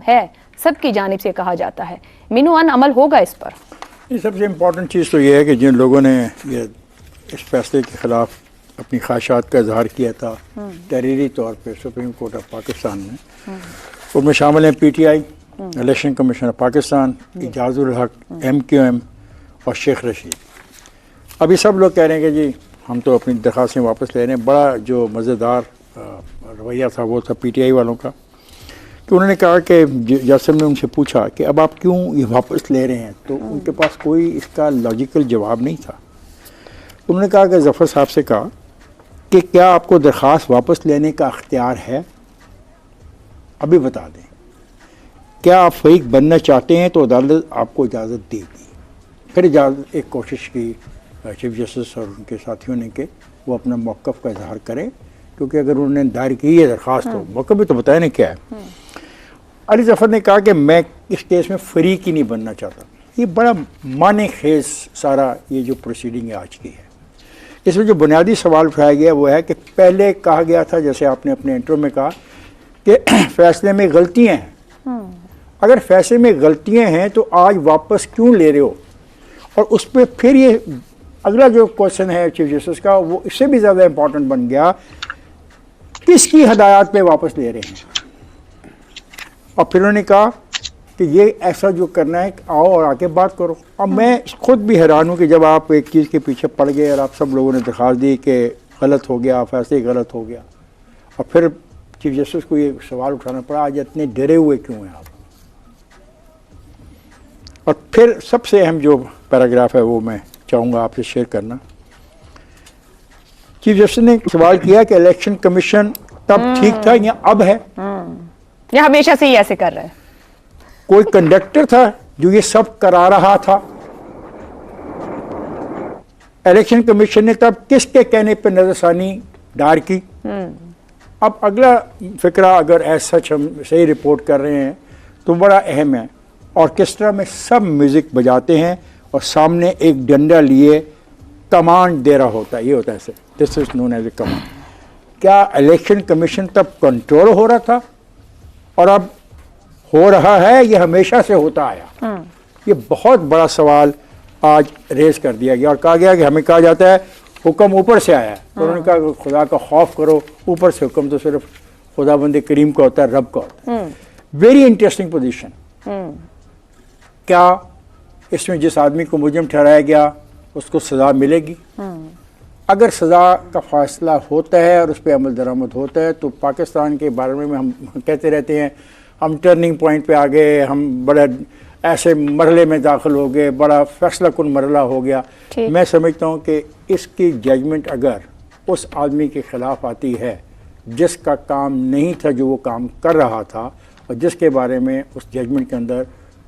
ہے سب کی جانب سے کہا جاتا ہے، مینوان عمل ہوگا اس پر؟ سب سے امپورٹنٹ چیز تو یہ ہے کہ جن لوگوں نے یہ اس فیصلے کے خلاف اپنی خواہشات کا اظہار کیا تھا تحریری طور پہ سپریم کورٹ آف پاکستان میں، ان میں شامل ہیں P T I, election commission of Pakistan, Ijaz ul-Haq, M Q M اور شیخ رشید. اب یہ سب لوگ کہہ رہے ہیں کہ جی ہم تو اپنی درخواستیں واپس لے رہے ہیں. بڑا جو مزیدار رویہ تھا وہ تھا پی ٹی آئی والوں کا کہ انہوں نے کہا کہ جاسم نے ان سے پوچھا کہ اب آپ کیوں یہ واپس لے رہے ہیں، تو ان کے پاس کوئی اس کا لاجیکل جواب نہیں تھا. انہوں نے کہا کہ ظفر صاحب سے کہا کہ کیا آپ کو درخواست واپس لینے کا اختیار ہے، ابھی بتا دیں. کیا آپ فریق بننا چاہتے ہیں تو عدالت آپ کو اجازت دے گی. پھر اجازت ایک کوشش کی چیف جسٹس اور ان کے ساتھیوں نے کہ وہ اپنا موقف کا اظہار کریں، کیونکہ اگر انہوں نے دائر کی ہے درخواست تو موقف بھی تو بتائیں نا کیا ہے. علی ظفر نے کہا کہ میں اس کیس میں فریق ہی نہیں بننا چاہتا. یہ بڑا معنی خیز سارا یہ جو پروسیڈنگ آج کی ہے. اس میں جو بنیادی سوال اٹھایا گیا وہ ہے کہ پہلے کہا گیا تھا، جیسے آپ نے اپنے انٹرو میں کہا، کہ فیصلے میں غلطیاں ہیں. اگر فیصلے میں غلطیاں ہیں تو آج واپس کیوں لے رہے ہو؟ اور اس پہ پھر یہ اگلا جو کوشچن ہے چیف جسٹس کا وہ اس سے بھی زیادہ امپورٹنٹ بن گیا، کس کی ہدایات پہ واپس لے رہے ہیں. اور پھر انہوں نے کہا کہ یہ ایسا جو کرنا ہے آؤ اور آ کے بات کرو. اب میں خود بھی حیران ہوں کہ جب آپ ایک چیز کے پیچھے پڑ گئے اور آپ سب لوگوں نے درخواست دی کہ غلط ہو گیا، فیصلے غلط ہو گیا، اور پھر چیف جسٹس کو یہ سوال اٹھانا پڑا آج اتنے ڈرے ہوئے کیوں ہیں آپ. اور پھر سب سے اہم جو پیراگراف ہے وہ میں چاہوں گا آپ سے شیئر کرنا. چیف جسٹس نے سوال کیا کہ الیکشن کمیشن تب ٹھیک تھا یا اب ہے، یا ہمیشہ سے ہی ایسے کر رہے ہیں؟ کوئی کنڈکٹر تھا جو یہ سب کرا رہا تھا؟ الیکشن کمیشن نے تب کس کے کہنے پہ نظر ثانی دائر کی؟ اب اگلا فقرہ اگر ایسا ہم صحیح رپورٹ کر رہے ہیں تو بڑا اہم ہے. آرکیسٹرا میں سب میوزک بجاتے ہیں اور سامنے ایک ڈنڈا لیے کمانڈ دے رہا ہوتا ہے، یہ ہوتا ہے ایسے، دس از نون ایز اے کمانڈ. کیا الیکشن کمیشن تب کنٹرول ہو رہا تھا اور اب ہو رہا ہے، یہ ہمیشہ سے ہوتا آیا؟ یہ بہت بڑا سوال آج ریز کر دیا گیا اور کہا گیا کہ ہمیں کہا جاتا ہے حکم اوپر سے آیا ہے. تو انہوں نے کہا کہ خدا کا خوف کرو، اوپر سے حکم تو صرف خدا بند کریم کا ہوتا ہے، رب کا ہوتا ہے. Very interesting position. کیا اس میں جس آدمی کو مجرم ٹھہرایا گیا اس کو سزا ملے گی؟ اگر سزا کا فیصلہ ہوتا ہے اور اس پہ عمل درآمد ہوتا ہے تو پاکستان کے بارے میں ہم کہتے رہتے ہیں ہم ٹرننگ پوائنٹ پہ آ گئے، ہم بڑا ایسے مرحلے میں داخل ہو گئے، بڑا فیصلہ کن مرحلہ ہو گیا. میں سمجھتا ہوں کہ اس کی ججمنٹ اگر اس آدمی کے خلاف آتی ہے جس کا کام نہیں تھا جو وہ کام کر رہا تھا اور جس کے بارے میں اس ججمنٹ کے اندر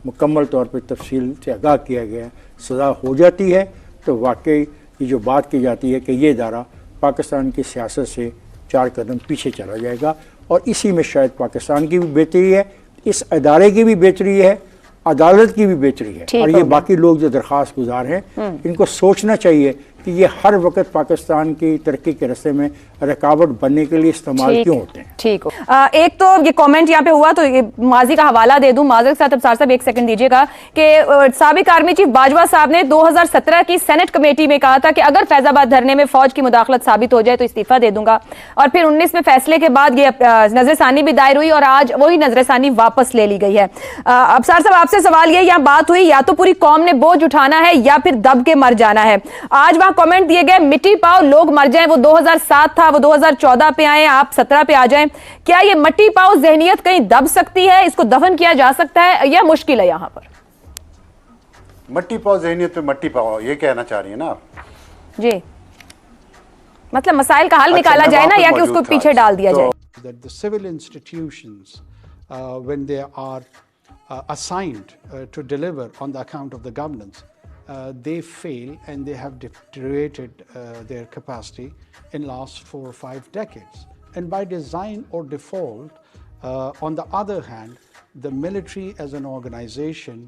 مکمل طور پہ تفصیل سے آگاہ کیا گیا، سزا ہو جاتی ہے تو واقعی یہ جو بات کی جاتی ہے کہ یہ ادارہ پاکستان کی سیاست سے 4 قدم پیچھے چلا جائے گا. اور اسی میں شاید پاکستان کی بھی بہتری ہے، اس ادارے کی بھی بہتری ہے، عدالت کی بھی بہتری ہے. اور یہ باقی لوگ جو درخواست گزار ہیں ان کو سوچنا چاہیے کہ یہ ہر وقت پاکستان کی ترقی کے راستے میں رکاوٹ بننے کے لیے استعمال کیوں ہوتے ہیں. ٹھیک ہو. ایک تو یہ کومنٹ یہاں پہ ہوا تو یہ ماضی کا حوالہ دے دوں، معذرت کے ساتھ ابصار صاحب ایک سیکنڈ دیجیے گا، کہ سابق آرمی چیف باجوہ صاحب نے 2017 کی سینٹ کمیٹی میں کہا تھا کہ اگر فیض آباد دھرنے میں فوج کی مداخلت ثابت ہو جائے تو استعفیٰ دے دوں گا. اور پھر 19 میں فیصلے کے بعد یہ نظر ثانی بھی دائر ہوئی اور آج وہی نظر ثانی واپس لے لی گئی ہے. ابصار صاحب آپ سے سوال یہ، یہاں بات ہوئی یا تو پوری قوم نے بوجھ اٹھانا ہے یا پھر دب کے مر جانا ہے. آج وہاں کامنٹ دیے گئے مٹی پاؤ لوگ مر جائیں، وہ 2007 تھا، وہ 2014 پہ آئیں، آپ 17 پہ آ جائیں. کیا یہ مٹی پاؤ ذہنیت کہیں دب سکتی ہے؟ اس کو دفن کیا جا سکتا ہے یا مشکل ہے یہاں پر؟ مٹی پاؤ ذہنیت پہ مٹی پاؤ یہ کہنا چاہ رہی ہیں نا آپ؟ جی، مطلب مسائل کا حل نکالا جائے نا یا کہ اس کو پیچھے ڈال دیا جائے؟ That the civil institutions, when they are assigned to deliver on the account of the governance, they fail and they have deteriorated their capacity in last 4 or 5 decades. And by design or default, on the other hand, the military as an organization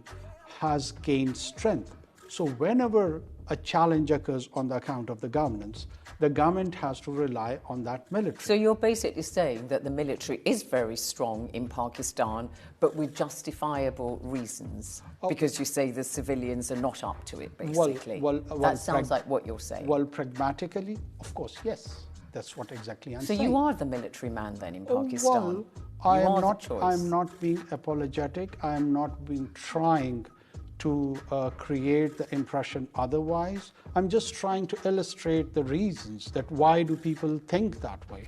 has gained strength. So whenever a challenge occurs on the account of the governance, the government has to rely on that military. So you're basically saying that the military is very strong in Pakistan, but with justifiable reasons, because you say the civilians are not up to it, basically. That sounds like what you're saying. Well, pragmatically, of course, yes. That's what exactly I'm So saying. you are the military man then in Pakistan? Well, You are the choice. I am not being apologetic. I am not being trying to create the impression otherwise. I'm just trying to illustrate the reasons that why do people think that way.